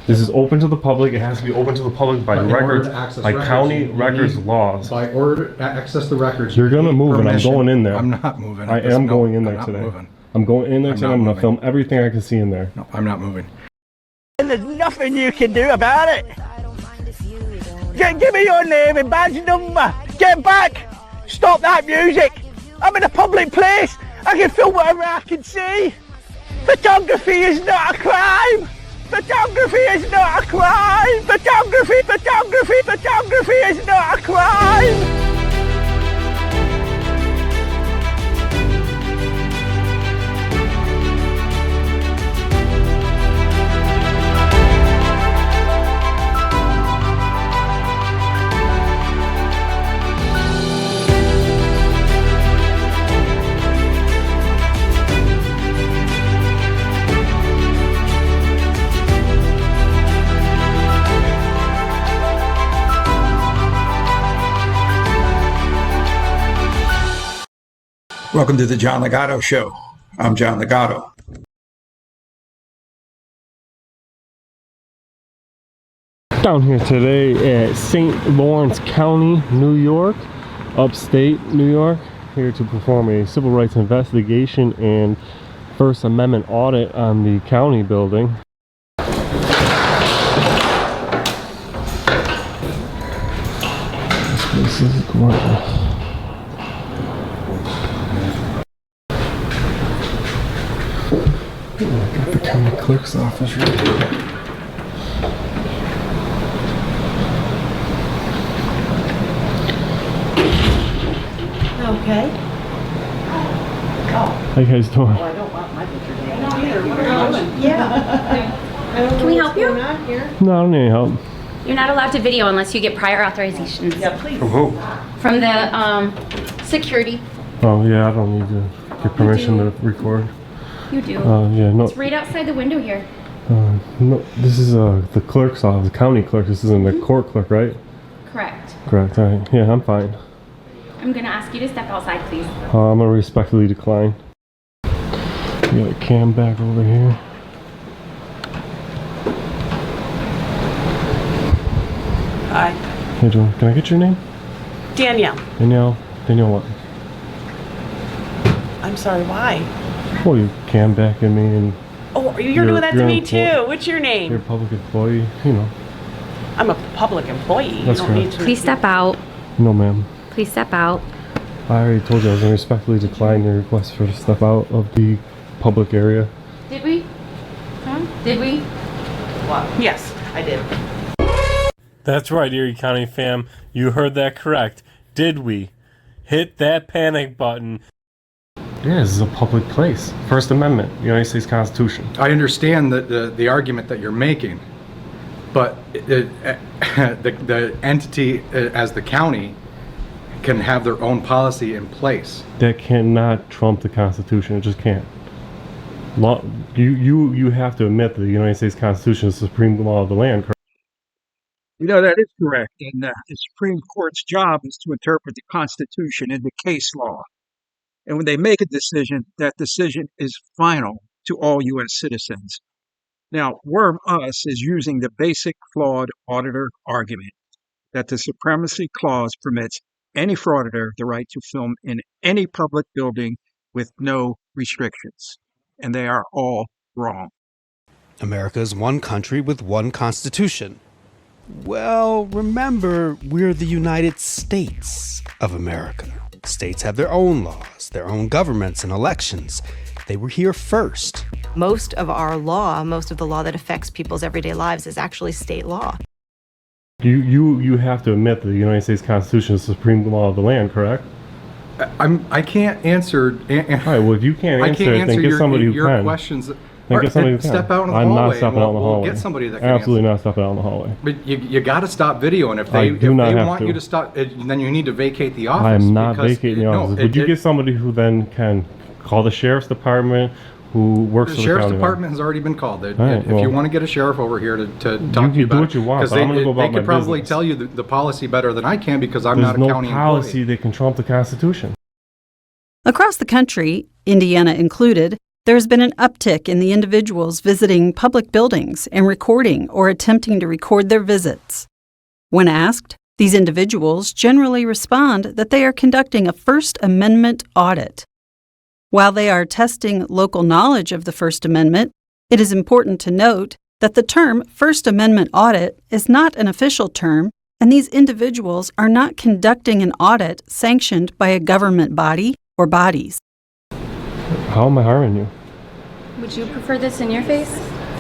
This is open to the public. It has to be open to the public by records, by county records laws. By order to access the records. You're gonna move, and I'm going in there. I'm not moving. I am going in there today. I'm going in there today. I'm gonna film everything I can see in there. No, I'm not moving. And there's nothing you can do about it. Give me your name and badge number. Get back. Stop that music. I'm in a public place. I can film whatever I can see. Photography is not a crime. Photography is not a crime. Photography is not a crime. Welcome to the John Ligato Show. I'm John Ligato. Down here today at St. Lawrence County, New York, upstate New York, here to perform a civil rights investigation and First Amendment audit on the county building. This place is gorgeous. Got the county clerk's office right here. Okay. How you guys doing? Well, I don't want my picture taken. No, either. What are you doing? Yeah. Can we help you? No, I don't need any help. You're not allowed to video unless you get prior authorizations. Yeah, please. From who? From the security. Oh yeah, I don't need to get permission to record. You do. Yeah, no. It's right outside the window here. No, this is the clerk's office, the county clerk. This isn't the court clerk, right? Correct. Correct. All right. Yeah, I'm fine. I'm gonna ask you to step outside, please. I'm gonna respectfully decline. We got a cam back over here. Hi. Hey, Joe, can I get your name? Danielle. Danielle. Danielle what? I'm sorry, why? Well, you cam back at me and Oh, you're doing that to you're me an too. What's your you're a name? public employee, you know. I'm a public employee. That's you don't need correct. to. Please step out. No, ma'am. Please step out. I already told you I was gonna respectfully decline your request for to step out of the public area. Did we? Huh? Did we? What? Yes, I did. That's right, Erie County fam. You heard that correct. Did we? Hit that panic button. Yeah, this is a public place. First Amendment, United States Constitution. I understand the argument that you're making, but the entity as the county can have their own policy in place. That cannot trump the Constitution. It just can't. Law, you have to admit that the United States Constitution is the supreme law of the land, correct? You know, that is correct. And the Supreme Court's job is to interpret the Constitution and the case law. And when they make a decision, that decision is final to all U.S. citizens. Now, Wormus is using the basic flawed auditor argument that the Supremacy Clause permits any frauditor the right to film in any public building with no restrictions. And they are all wrong. America is one country with one constitution. Well, remember, we're the United States of America. States have their own laws, their own governments and elections. They were here first. Most of our law, most of the law that affects people's everyday lives is actually state law. You have to admit that the United States Constitution is the supreme law of the land, correct? I can't answer. All right, well, if you can't answer it, then get somebody who your can. questions. Then get somebody who can. Step out in the I'm hallway. not stepping out in the hallway. We'll get somebody that can Absolutely answer. not stepping out in the hallway. But you got to stop video, and if I they do not have want to. you to stop, then you need to vacate the office. I am not because, vacating the office. Would you get somebody who then can call the sheriff's department, who works The for the sheriff's county? department has already been called. right, If well, you want to get a sheriff over here to talk to can you do about what you want, because but I'm gonna go about they my could probably business. tell you the policy better than I can because I'm There's not a no county policy employee. that can trump the Constitution. Across the country, Indiana included, there has been an uptick in the individuals visiting public buildings and recording or attempting to record their visits. When asked, these individuals generally respond that they are conducting a First Amendment audit. While they are testing local knowledge of the First Amendment, it is important to note that the term First Amendment audit is not an official term, and these individuals are not conducting an audit sanctioned by a government body or bodies. How am I harming you? Would you prefer this in your face?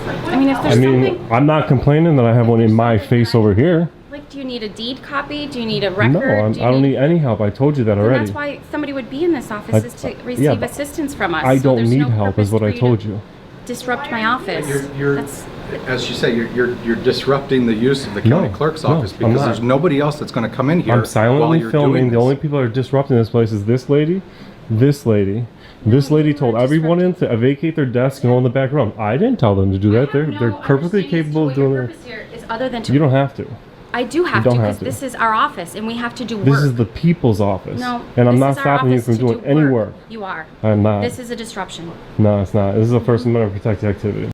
I mean, if there's something... I'm not complaining that I have one in my face over here. Like, do you need a deed copy? Do you need a record? No, I don't need any help. I told you that Then already. that's why somebody would be in this office, is to receive assistance from us. I So don't there's need no help, purpose is what for I you to told you. Disrupt my office. That's... As you say, you're disrupting the use of the county clerk's office because there's nobody else that's going to come in here. I'm silently while filming. doing The only people that are disrupting this place is this lady, this lady. This lady told everyone in to vacate their desk and go in the back room. I didn't tell them to do that. They're perfectly capable of doing it. Is other than to... You don't have to. I do have to, because this is our office and we have to do work. This is the people's office. No, and I'm this not is our stopping you office from to doing do any work. You are. I'm not. This is a disruption. No, it's not. This is a First Amendment protected activity.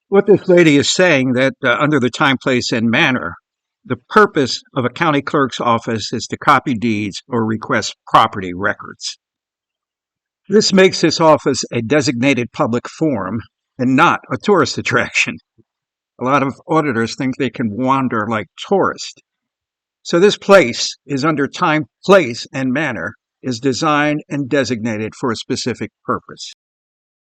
What this lady is saying that under the time, place, and manner, the purpose of a county clerk's office is to copy deeds or request property records. This makes this office a designated public forum and not a tourist attraction. A lot of auditors think they can wander like tourists. So this place is under time, place, and manner, is designed and designated for a specific purpose.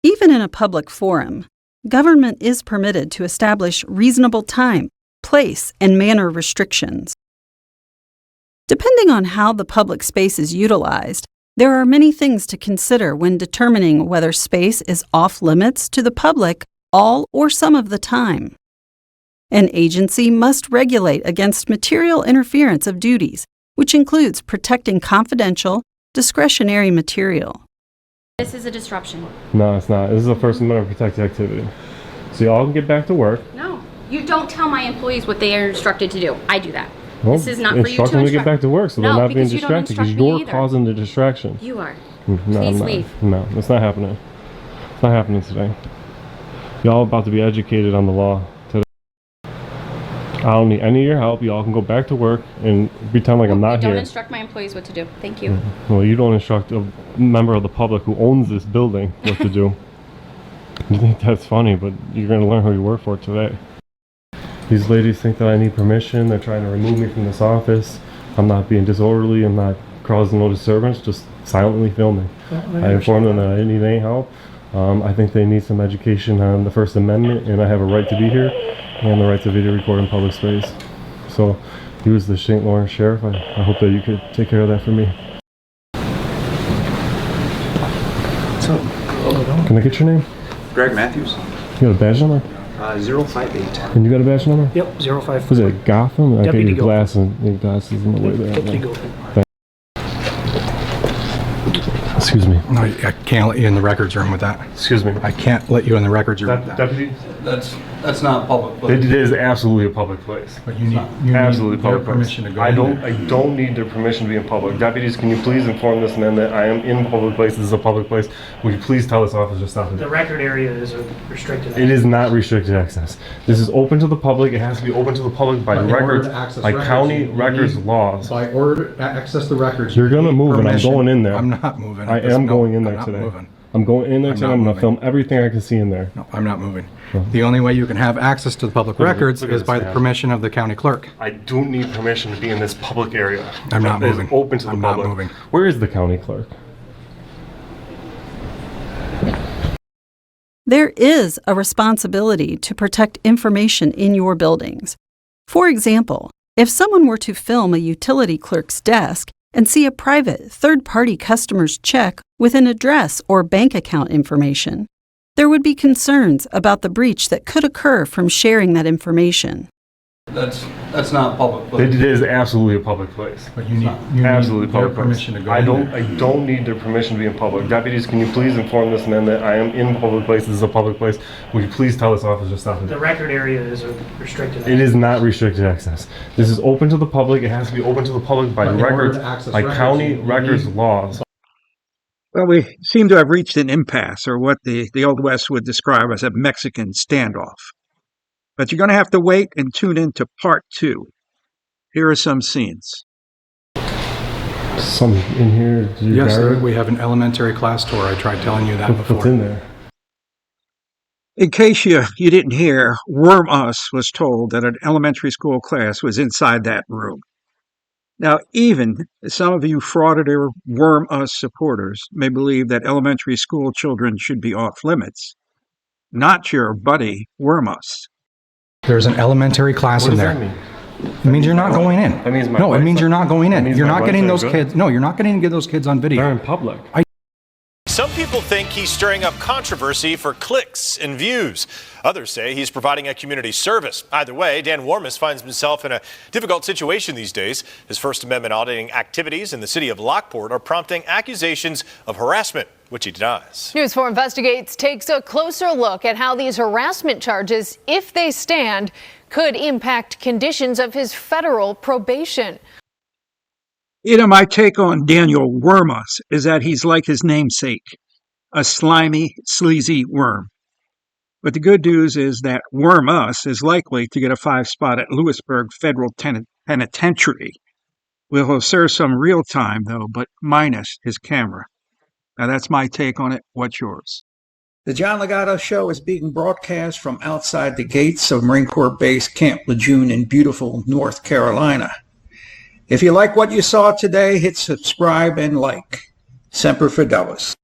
Even in a public forum, government is permitted to establish reasonable time, place, and manner restrictions. Depending on how the public space is utilized, there are many things to consider when determining whether space is off limits to the public all or some of the time. An agency must regulate against material interference of duties, which includes protecting confidential, discretionary material. This is a disruption. No, it's not. This is a First Amendment protected activity. So y'all can get back to work. No, you don't tell my employees what they are instructed to do. I do that. Well, this is not for you to instruct them to get back to work so they're not being distracted, because you're causing the distraction. You are. No, Please leave. No, it's not happening. It's not happening today. Y'all about to be educated on the law today. I don't need any of your help. Y'all can go back to work and pretend like I'm not here. Don't instruct my employees what to do. Thank you. Well, you don't instruct a member of the public who owns this building what to do. You think that's funny, but you're going to learn who you work for today. These ladies think that I need permission. They're trying to remove me from this office. I'm not being disorderly. I'm not causing no disturbance, just silently filming. I informed them that I didn't need any help. I think they need some education on the First Amendment, and I have a right to be here and the right to video record in public space. So, you as the St. Lawrence Sheriff, I hope that you could take care of that for me. So, can I get your name? Greg Matthews. You got a badge number? 058. And you got a badge number? Yep, 054. Was it Gotham? I got Deputy your glasses in the way there. Deputy Gotham. Excuse me. No, I can't let you in the records room with that. Excuse me. I can't let you in the records room with that. Deputy? That's not public. It is absolutely a public place. But you need Absolutely their public permission to place. go I in there. don't need their permission to be in public. Deputies, can you please inform this man that I am in public place? This is a public place. Would you please tell this officer stop it? The record area is a restricted. It is not restricted access. This is open to the public. It has to be open to the public by But in order records, to access by records, county you records need- laws. By order to access the records. You're you gonna need move, and I'm permission. going in there. I'm not moving. I am going in there I'm not today. moving. I'm going in there I'm today. not I'm gonna moving. film everything I can see in there. No, I'm not moving. The only way you can have access to the public Look at records look at is this by the man. permission of the county clerk. I don't need permission to be in this public area. I'm not That is moving. open to the I'm not public. moving. Where is the county clerk? There is a responsibility to protect information in your buildings. For example, if someone were to film a utility clerk's desk and see a private third-party customer's check with an address or bank account information, there would be concerns about the breach that could occur from sharing that information. That's not public. It is absolutely a public place. But you need Absolutely their public place. permission to go I in don't there. need their permission to be in public. Deputies, can you please inform this man that I am in public place? This is a public place. Would you please tell this officer stop it? The record area is a restricted. It is not restricted access. This is open to the public. It has to be open to the public by But in order records, to access by records, county you records need- laws. Well, we seem to have reached an impasse, or what the Old West would describe as a Mexican standoff. But you're going to have to wait and tune in to part 2. Here are some scenes. Some in here. Yes, we have an elementary class tour. I tried telling you that before. What's in there? In case you didn't hear, Wormus was told that an elementary school class was inside that room. Now, even some of you Frauditor Wormus supporters may believe that elementary school children should be off limits. Not your buddy Wormus. There's an elementary class in there. What does that mean? It means you're not going in. That means no, it means you're not going in. You're not getting those good. kids. No, you're not getting to get those kids on video. They're in public. Some people think he's stirring up controversy for clicks and views. Others say he's providing a community service. Either way, Dan Wormus finds himself in a difficult situation these days. His First Amendment auditing activities in the city of Lockport are prompting accusations of harassment, which he denies. News 4 Investigates takes a closer look at how these harassment charges, if they stand, could impact conditions of his federal probation. You know, my take on Daniel Wormus is that he's like his namesake, a slimy, sleazy worm. But the good news is that Wormus is likely to get a 5 spot at Lewisburg Federal Penitentiary. We'll serve some real time, though, but minus his camera. Now, that's my take on it. What's yours? The John Ligato Show is being broadcast from outside the gates of Marine Corps Base Camp Lejeune in beautiful North Carolina. If you like what you saw today, hit subscribe and like. Semper Fidelis.